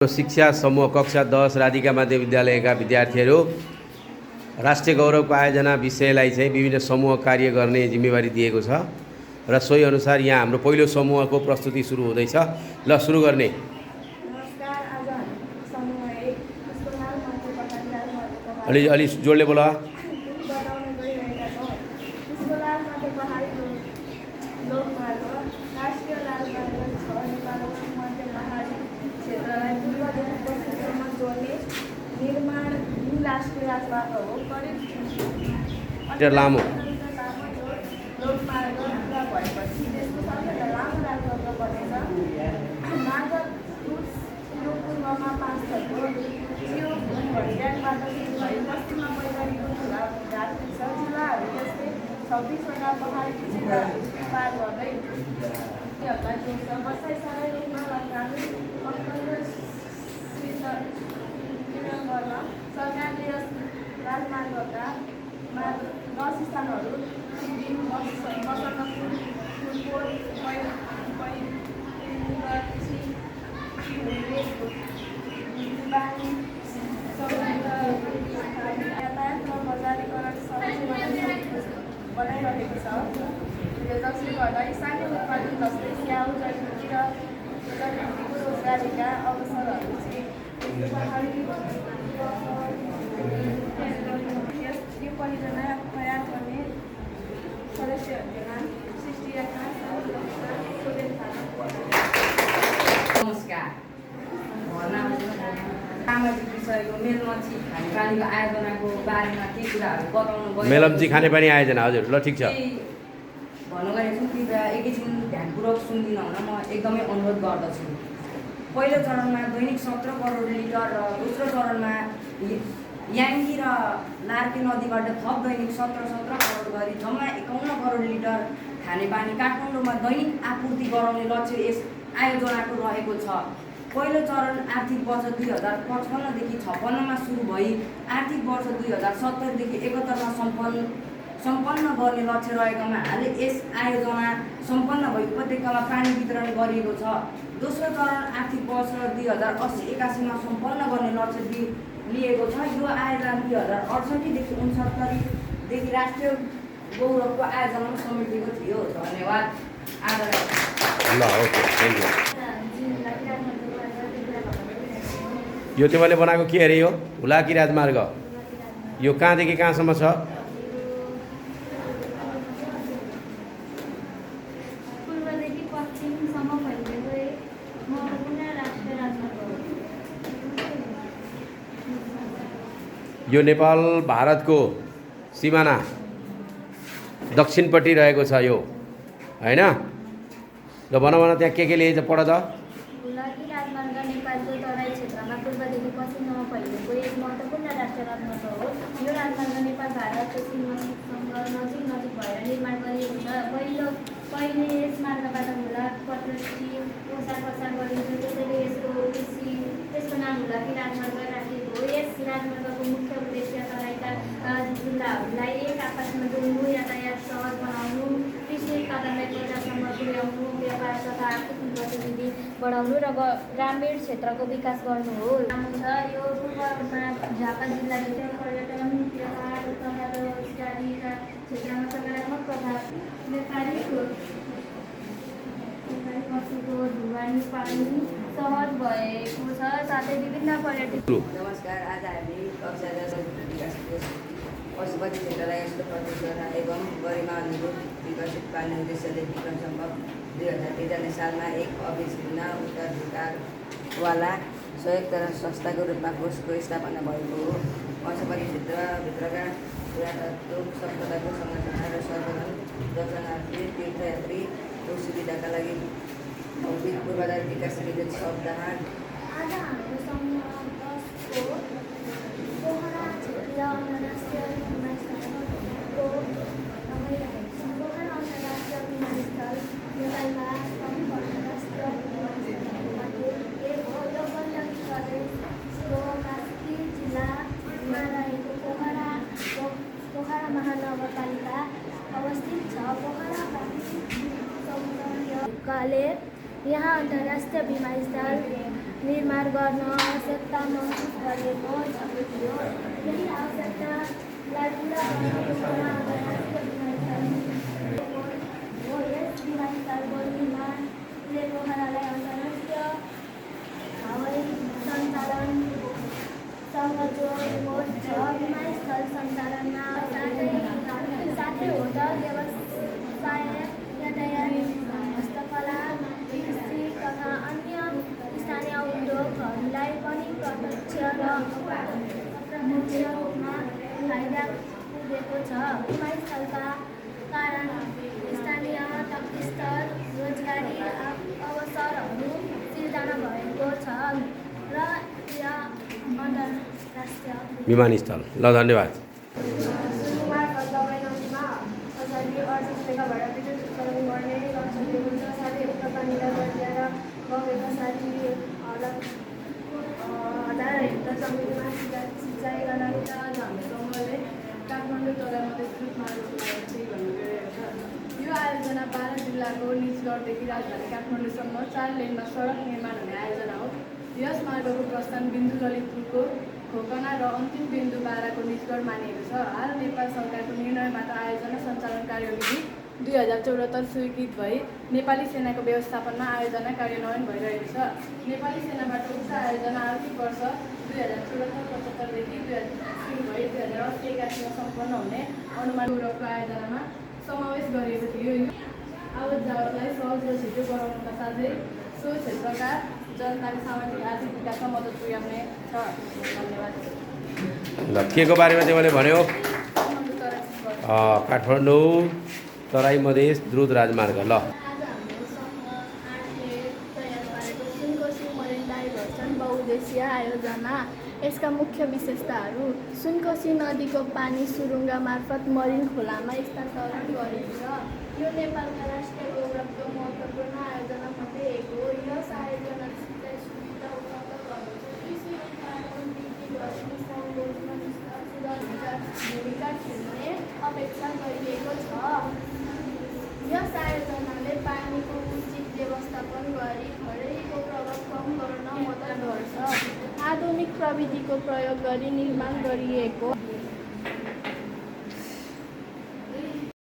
शिक्षा समूह कक्षा 10 राधिका माध्यमिक विद्यालयका विद्यार्थीहरू राष्ट्रिय गौरवको आयोजना विषयलाई चाहिँ विभिन्न समूह कार्य गर्ने जिम्मेवारी दिएको छ र सोही अनुसार यहाँ हाम्रो पहिलो समूहको प्रस्तुति सुरु हुँदैछ। ल सुरु गर्ने। अलि जोडले बोला। लामो बनाइरहेको छ। जसले गर्दा स्थानीय उत्पादन जस्तै स्याउ, जडीबुटी र जडीबुटीको रोजगारीका अवसरहरू चाहिँ यो परियोजना तयार गर्ने सदस्यहरूमा सृष्टि नमस्कार। सामाजिक विषयको मेलम्ची खानेपानीको आयोजनाको बारेमा केही कुराहरू बताउनु भयो। मेलम्ची खानेपानी आयोजना, हजुर, ल ठिक छ। भन्नु गएको छु कि एकैछिन ध्यानपूर्वक सुनिदिनु हुन म एकदमै अनुरोध गर्दछु। पहिलो चरणमा दैनिक 17 करोड लिटर र दोस्रो चरणमा याङ्गी र लार्के नदीबाट थप दैनिक 17 करोड गरी जम्मा 51 करोड लिटर खानेपानी काठमाडौँमा दैनिक आपूर्ति गराउने लक्ष्य यस आयोजनाको रहेको छ। पहिलो चरण आर्थिक वर्ष 2055 देखि 56 मा सुरु भई आर्थिक वर्ष 2070 देखि 71 मा सम्पन्न गर्ने लक्ष्य रहेकोमा हाल यस आयोजना सम्पन्न भई उपत्यकामा पानी वितरण गरिएको छ। दोस्रो चरण आर्थिक वर्ष 2080-81 मा सम्पन्न गर्ने लक्ष्य लिएको छ। यो आयोजना 2068 देखि 69 देखि राष्ट्रिय गौरवको आयोजनामा समेटिएको थियो। धन्यवाद। ल ओके, थ्याङ्क यू। यो तिमीले बनाएको के अरे? यो हुलाकी राजमार्ग यो कहाँदेखि कहाँसम्म छ? पूर्वदेखि पश्चिमसम्म फैलिएको एक महत्त्वपूर्ण राष्ट्रिय राजमार्ग हो। यो नेपाल भारतको सिमाना दक्षिणपट्टि रहेको छ यो, हैन? ल भन त्यहाँ के ल्याइछ, पढ त। हुलाकी राजमार्ग नेपालको तराई क्षेत्रमा पूर्वदेखि पश्चिमसम्म फैलिएको एक महत्त्वपूर्ण राष्ट्रिय राजमार्ग हो। यो राजमार्ग नेपाल भारतको सीमासँग नजिक भएर निर्माण गरिएको छ। पहिले यस मार्गबाट हुलाक पत्रसी ओसार गरिन्थ्यो, त्यसैले त्यसको नाम हुलाकी राजमार्ग राखिएको हो। यस राजमार्गको मुख्य उद्देश्य तराईका जिल्लाहरूलाई एक आपसमा जोड्नु, यातायात सहज बनाउनु, कृषि उत्पादनलाई बजारसम्म पुर्याउनु, व्यापार तथा आर्थिक गतिविधि बढाउनु र ग्रामीण क्षेत्रको विकास गर्नु हो। छ यो पूर्वमा झापा जिल्लाले पर्यटन, व्यापार तथा रोजगारीका क्षेत्रमा सकारात्मक प्रभाव नेपाली वस्तुको ढुवानी पानी सहज भएको छ। साथै विभिन्न पर्यटक। नमस्कार। आज हामी कक्षा 10 पशुपति क्षेत्रलाई यस्तो प्रतियोगिता एवं गरिमा अनुरूप विकसित पार्ने उद्देश्यले विक्रम सम्भव 2043 सालमा एक अविच्छिन्न उत्तराधिकारवाला संयुक्त संस्थाको रूपमा कोषको स्थापना भएको हो। पशुपति क्षेत्रभित्रका पुरातत्व सम्पदाको संरक्षण र सर्वेक्षण, दर्शनार्थी, तीर्थयात्रीको सुविधाका लागि भौतिक पूर्वाधार विकास निगम सप्ताह। आज हाम्रो समूह 10 को पोखरा क्षेत्रीय अन्तर्राष्ट्रिय विमानस्थलको रमाइरहेको छ। पोखरा अन्तर्राष्ट्रिय विमानस्थल नेपालमा प्रमुख अन्तर्राष्ट्रिय विमानस्थलहरूमध्ये एक हो। यो गण्डकी प्रदेशको कास्की जिल्लामा रहेको पोखरा महानगरपालिका अवस्थित छ। पोखरा प्राकृतिक सौन्दर्यकाले यहाँ अन्तर्राष्ट्रिय विमानस्थल निर्माण गर्न आवश्यकता महसुस गरेको छ। यही आवश्यकतालाई पुरा गर्न हो। यस विमानस्थलको निर्माणले पोखरालाई अन्तर्राष्ट्रिय हवाई सञ्चालनसँग जोड्छ। विमानस्थल सञ्चालनमा साथै होटल व्यवसाय, यातायात, हस्तकला, कृषि तथा अन्य स्थानीय उद्योगहरूलाई पनि प्रत्यक्ष र अप्रत्यक्ष रूपमा फाइदा पुगेको छ। विमानस्थलका कारण स्थानीय तटस्थ रोजगारी अवसरहरू सिर्जना भएको छ र यो अन्तर्राष्ट्रिय विमानस्थल। ल धन्यवाद। सिँचाइ गर्नाले हाम्रो समूहले काठमाडौँ तराई मध्य विद्युत मार्गको लागि चाहिँ भन्नुभएको छ। यो आयोजना 12 जिल्लाको निजगढदेखि राजधानी काठमाडौँसम्म 4 लेनमा सडक निर्माण हुने आयोजना हो। यस मार्गको प्रस्थान बिन्दु ललितपुरको खोकना र अन्तिम बिन्दु बाराको निजगढ मानिएको छ। हाल नेपाल सरकारको निर्णयबाट आयोजना सञ्चालन कार्यविधि 2074 स्वीकृत भई नेपाली सेनाको व्यवस्थापनमा आयोजना कार्यान्वयन भइरहेको छ। नेपाली सेनाबाट उक्त आयोजना आर्थिक वर्ष 2074-75देखि सुरु भई 2080-81 सम्पन्न हुने अनुमान गौरवको आयोजनामा समावेश गरिएको थियो। यो आवत जावतलाई सहज र छिटो गराउनका साथै सो क्षेत्रका जनताको सामाजिक आर्थिक विकासमा मद्दत पुर्याउने छ। धन्यवाद। ल के को बारेमा चाहिँ मैले भन्यो? काठमाडौँ तराई मधेस द्रुत राजमार्ग। ल आज हाम्रो समूह 8ले तयार पारेको सुनकोशी मरिन डाइभर्सन बहुउद्देश्यीय आयोजना। यसका मुख्य विशेषताहरू: सुनकोशी नदीको पानी सुरुङ्गा मार्फत मरिन खोलामा स्थानान्तरण गरिन्छ। यो नेपालका राष्ट्रिय गौरवको महत्त्वपूर्ण आयोजनामध्ये एक हो। यस आयोजना सिँचाइ सुविधा उपलब्ध गर्दछ, कृषि उत्पादन वृद्धि गर्ने सङ्घर्षमा सुधार भूमिका खेल्ने अपेक्षा गरिएको छ। यस आयोजनाले पानीको उचित व्यवस्थापन गरी खडेरीको प्रभाव कम गर्न मद्दत गर्छ। आधुनिक प्रविधिको प्रयोग गरी निर्माण गरिएको